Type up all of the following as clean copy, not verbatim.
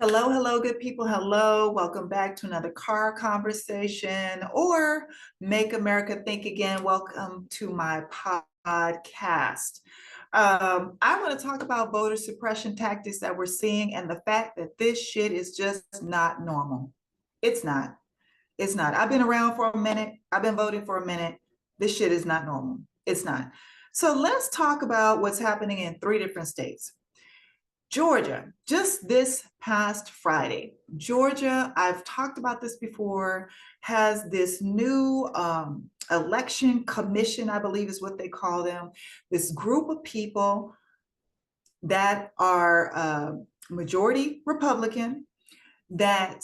Hello, hello, good people. Hello. Welcome back to another car conversation or Make America Think Again. Welcome to my podcast. I want to talk about voter suppression tactics that we're seeing and the fact that this shit is just not normal. It's not. It's not. I've been around for a minute. I've been voting for a minute. This shit is not normal. It's not. So let's talk about what's happening in three different states. Georgia, just this past Friday, Georgia, I've talked about this before, has this new election commission, I believe is what they call them, this group of people that are majority Republican that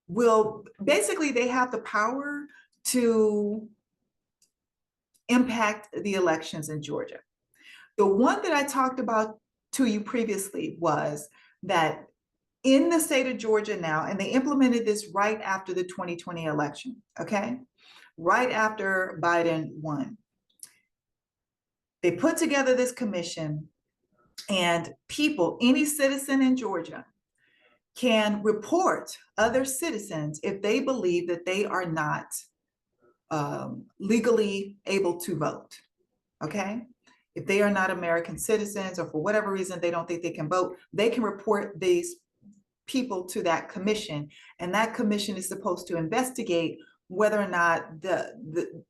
will basically, they have the power to impact the elections in Georgia. The one that I talked about to you previously was that in the state of Georgia now, and they implemented this right after the 2020 election, okay? Right after Biden won. They put together this commission, and people, any citizen in Georgia, can report other citizens if they believe that they are not legally able to vote, okay? If they are not American citizens or for whatever reason they don't think they can vote, they can report these people to that commission. And that commission is supposed to investigate whether or not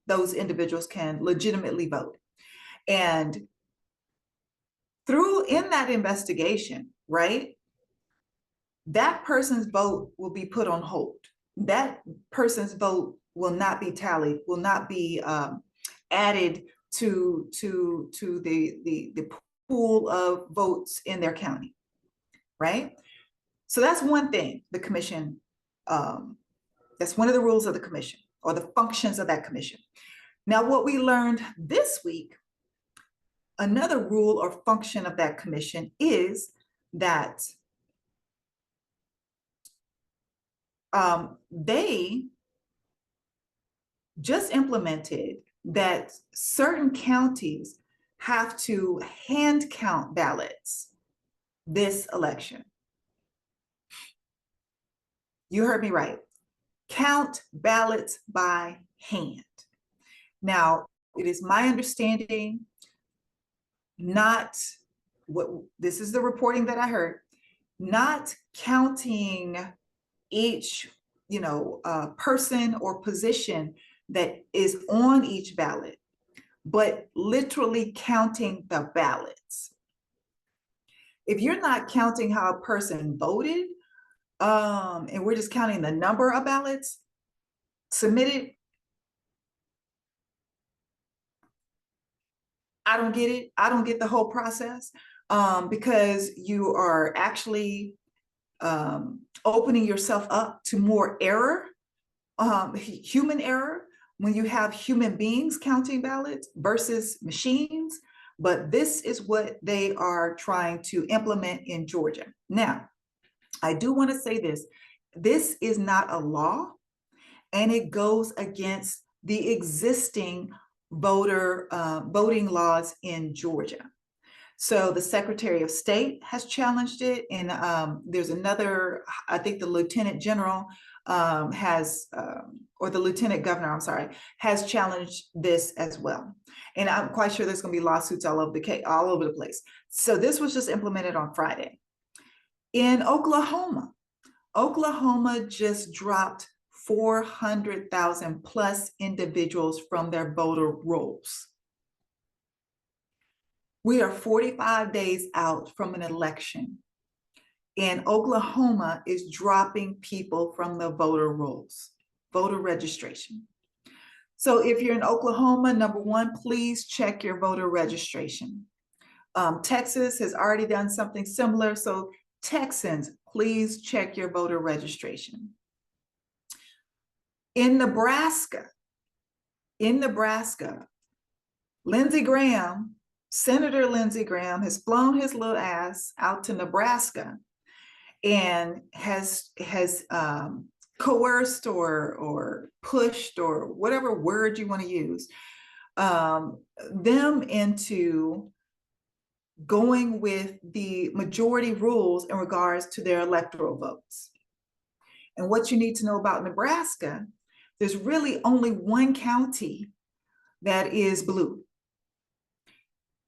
those individuals can legitimately vote. And in that investigation, right, that person's vote will be put on hold. That person's vote will not be tallied, will not be added to the pool of votes in their county, right? So that's one thing the commission, that's one of the rules of the commission or the functions of that commission. Now, what we learned this week, another rule or function of that commission is that they just implemented that certain counties have to hand count ballots this election. You heard me right. Count ballots by hand. Now, it is my understanding, not what this is the reporting that I heard, not counting each, person or position that is on each ballot, but literally counting the ballots. If you're not counting how a person voted, and we're just counting the number of ballots submitted, I don't get it. I don't get the whole process, because you are actually opening yourself up to more error, human error, when you have human beings counting ballots versus machines. But this is what they are trying to implement in Georgia. Now, I do want to say this. This is not a law, and it goes against the existing voting laws in Georgia. So the Secretary of State has challenged it, and there's another, I think the Lieutenant General or the Lieutenant Governor, I'm sorry, has challenged this as well. And I'm quite sure there's going to be lawsuits all over the place. So this was just implemented on Friday. In Oklahoma just dropped 400,000 plus individuals from their voter rolls. We are 45 days out from an election, and Oklahoma is dropping people from the voter rolls, voter registration. So if you're in Oklahoma, number one, please check your voter registration. Texas has already done something similar. So Texans, please check your voter registration. In Nebraska, Senator Lindsey Graham has flown his little ass out to Nebraska and has coerced or pushed, or whatever word you want to use, them into going with the majority rules in regards to their electoral votes. And what you need to know about Nebraska, there's really only one county that is blue.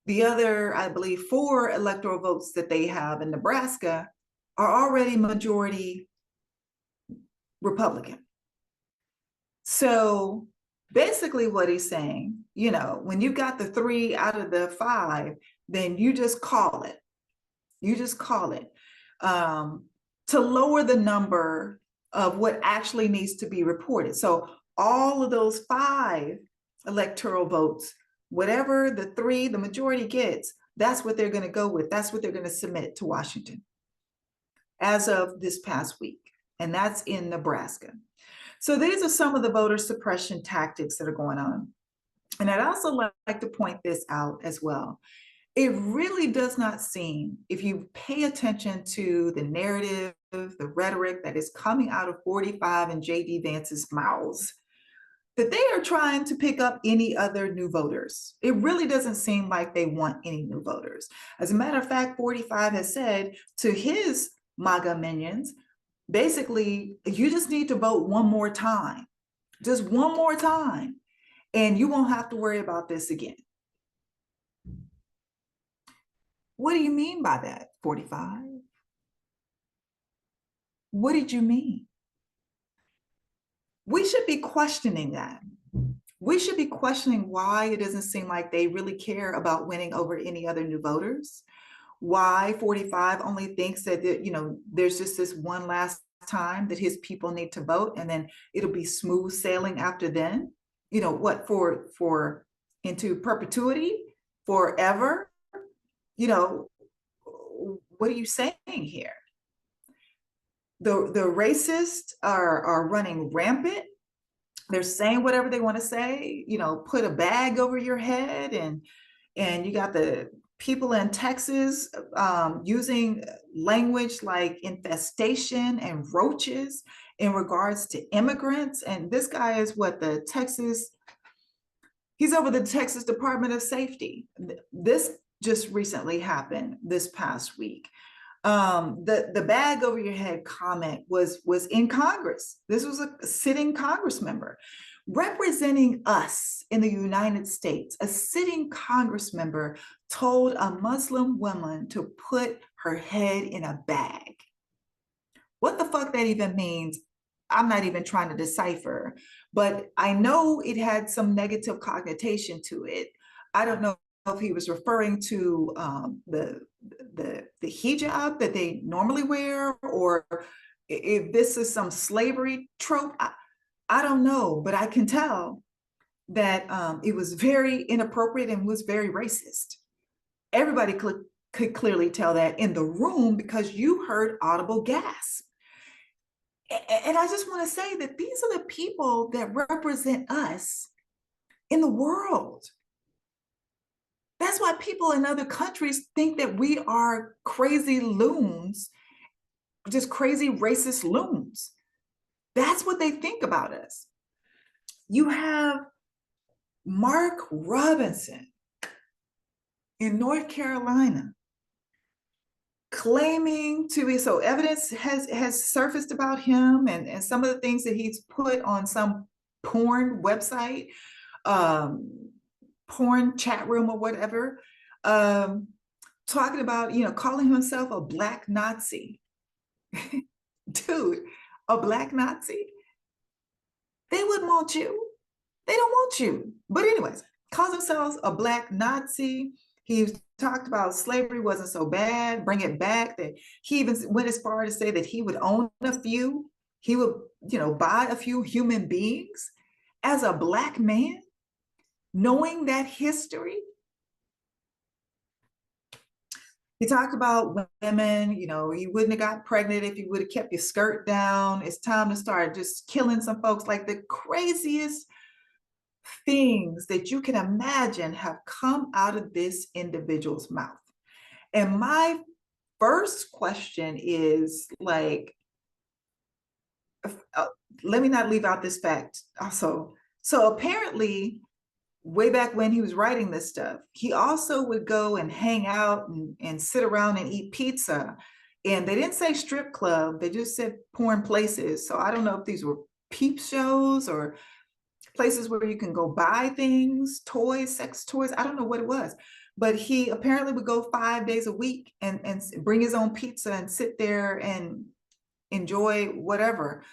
The other, I believe, 4 electoral votes that they have in Nebraska are already majority Republican. So basically what he's saying, when you got the 3 out of the 5, then you just call it. You just call it to lower the number of what actually needs to be reported. So all of those 5 electoral votes, whatever the 3, the majority gets, that's what they're going to go with. That's what they're going to submit to Washington as of this past week. And that's in Nebraska. So these are some of the voter suppression tactics that are going on. And I'd also like to point this out as well. It really does not seem, if you pay attention to the narrative, the rhetoric that is coming out of 45 and J.D. Vance's mouths, that they are trying to pick up any other new voters. It really doesn't seem like they want any new voters. As a matter of fact, 45 has said to his MAGA minions, basically, you just need to vote one more time, just one more time, and you won't have to worry about this again. What do you mean by that, 45? What did you mean? We should be questioning that. We should be questioning why it doesn't seem like they really care about winning over any other new voters. Why 45 only thinks that, there's just this one last time that his people need to vote, and then it'll be smooth sailing after then. What, for into perpetuity, forever? What are you saying here? The racists are running rampant. They're saying whatever they want to say, put a bag over your head, and you got the people in Texas using language like infestation and roaches in regards to immigrants. And this guy is he's over the Texas Department of Safety. This just recently happened this past week. The bag over your head comment was in Congress. This was a sitting Congress member representing us in the United States. A sitting Congress member told a Muslim woman to put her head in a bag. What the fuck that even means, I'm not even trying to decipher, but I know it had some negative connotation to it. I don't know if he was referring to the hijab that they normally wear, or if this is some slavery trope. I don't know, but I can tell that it was very inappropriate and was very racist. Everybody could clearly tell that in the room because you heard audible gasp. And I just want to say that these are the people that represent us in the world. That's why people in other countries think that we are crazy loons, just crazy racist loons. That's what they think about us. You have Mark Robinson in North Carolina claiming to be, so evidence has surfaced about him and some of the things that he's put on some porn website, porn chat room or whatever, talking about, calling himself a Black Nazi. Dude, a Black Nazi? They wouldn't want you. They don't want you. But anyways, calls themselves a Black Nazi. He talked about slavery wasn't so bad, bring it back. That he even went as far to say that he would own a few. He would, buy a few human beings as a Black man, knowing that history. He talked about women, you wouldn't have got pregnant if you would have kept your skirt down. It's time to start just killing some folks. Like the craziest things that you can imagine have come out of this individual's mouth. And my first question is like, let me not leave out this fact also. So apparently way back when he was writing this stuff, he also would go and hang out and sit around and eat pizza. And they didn't say strip club, they just said porn places. So I don't know if these were peep shows or places where you can go buy things, toys, sex toys. I don't know what it was. But he apparently would go 5 days a week and bring his own pizza and sit there and enjoy whatever.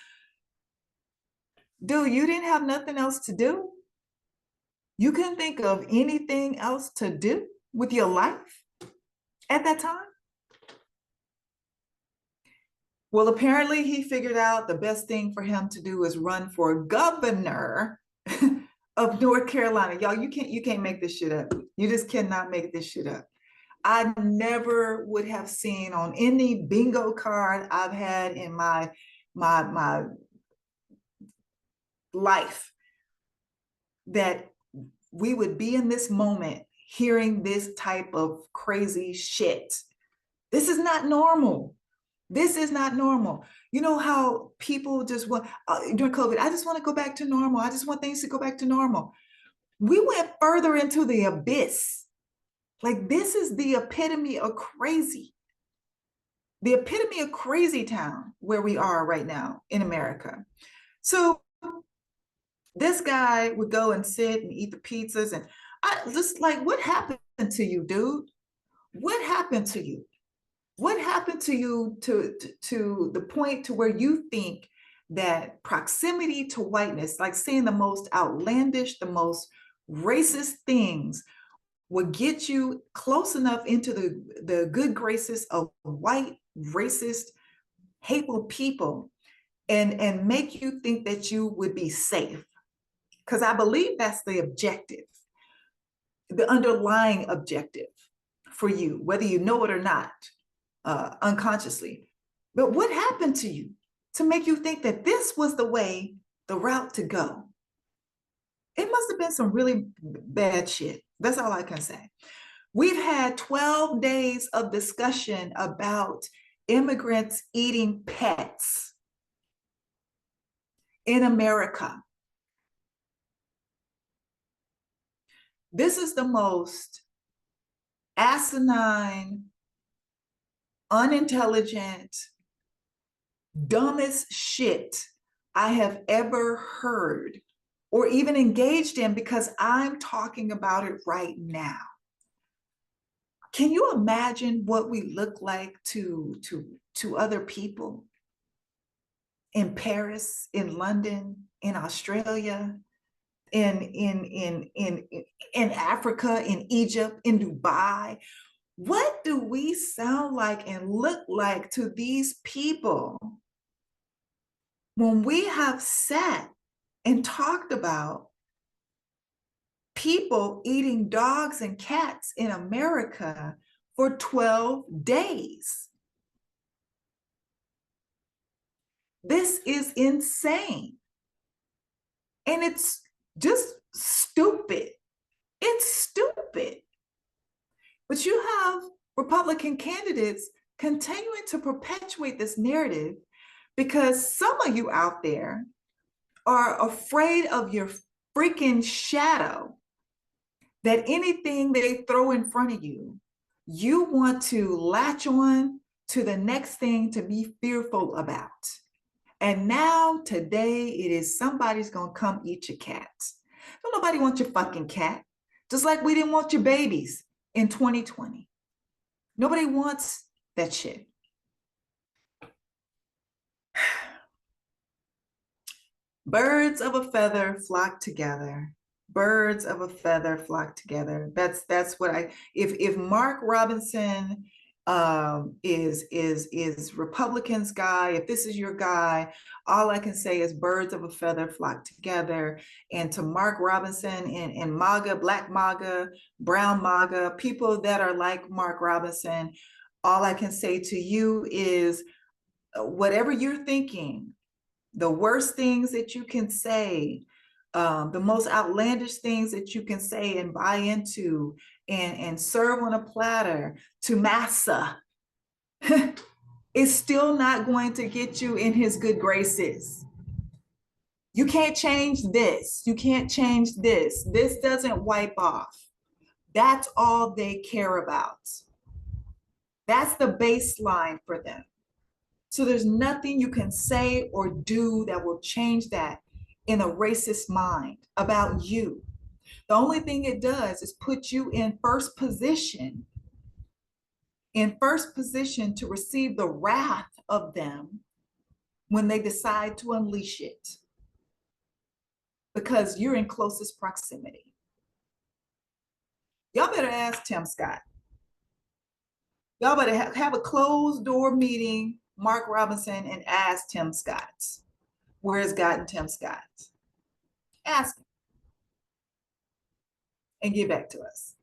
Dude, you didn't have nothing else to do? You couldn't think of anything else to do with your life at that time? Well, apparently he figured out the best thing for him to do is run for governor of North Carolina. Y'all, you can't make this shit up. You just cannot make this shit up. I never would have seen on any bingo card I've had in my life that we would be in this moment hearing this type of crazy shit. This is not normal. This is not normal. You know how people just want, during COVID, I just want to go back to normal. I just want things to go back to normal. We went further into the abyss. Like, this is the epitome of crazy. The epitome of crazy town where we are right now in America. So this guy would go and sit and eat the pizzas. And I just like, what happened to you, dude? What happened to you? What happened to you to the point to where you think that proximity to whiteness, like saying the most outlandish, the most racist things, would get you close enough into the good graces of white, racist, hateful people and make you think that you would be safe? Because I believe that's the objective, the underlying objective for you, whether you know it or not. Unconsciously. But what happened to you to make you think that this was the route to go? It must have been some really bad shit. That's all I can say. We've had 12 days of discussion about immigrants eating pets in America. This is the most asinine, unintelligent, dumbest shit I have ever heard or even engaged in, because I'm talking about it right now. Can you imagine what we look like to other people in Paris, in London, in Australia, in Africa, in Egypt, in Dubai? What do we sound like and look like to these people when we have sat and talked about people eating dogs and cats in America for 12 days? This is insane. And it's just stupid. It's stupid. But you have Republican candidates continuing to perpetuate this narrative because some of you out there are afraid of your freaking shadow, that anything they throw in front of you, you want to latch on to the next thing to be fearful about. And now today it is somebody's gonna come eat your cat. Don't nobody want your fucking cat. Just like we didn't want your babies in 2020. Nobody wants that shit. Birds of a feather flock together. Birds of a feather flock together. That's what if Mark Robinson is Republicans guy, if this is your guy, all I can say is birds of a feather flock together. And to Mark Robinson and MAGA, Black MAGA, Brown MAGA, people that are like Mark Robinson, all I can say to you is whatever you're thinking, the worst things that you can say, the most outlandish things that you can say and buy into and serve on a platter to massa is still not going to get you in his good graces. You can't change this. You can't change this. This doesn't wipe off. That's all they care about. That's the baseline for them. So there's nothing you can say or do that will change that in a racist mind about you. The only thing it does is put you in first position to receive the wrath of them when they decide to unleash it, because you're in closest proximity. Y'all better ask Tim Scott. Y'all better have a closed door meeting, Mark Robinson, and ask Tim Scott. Where has gotten Tim Scott? Ask him and get back to us.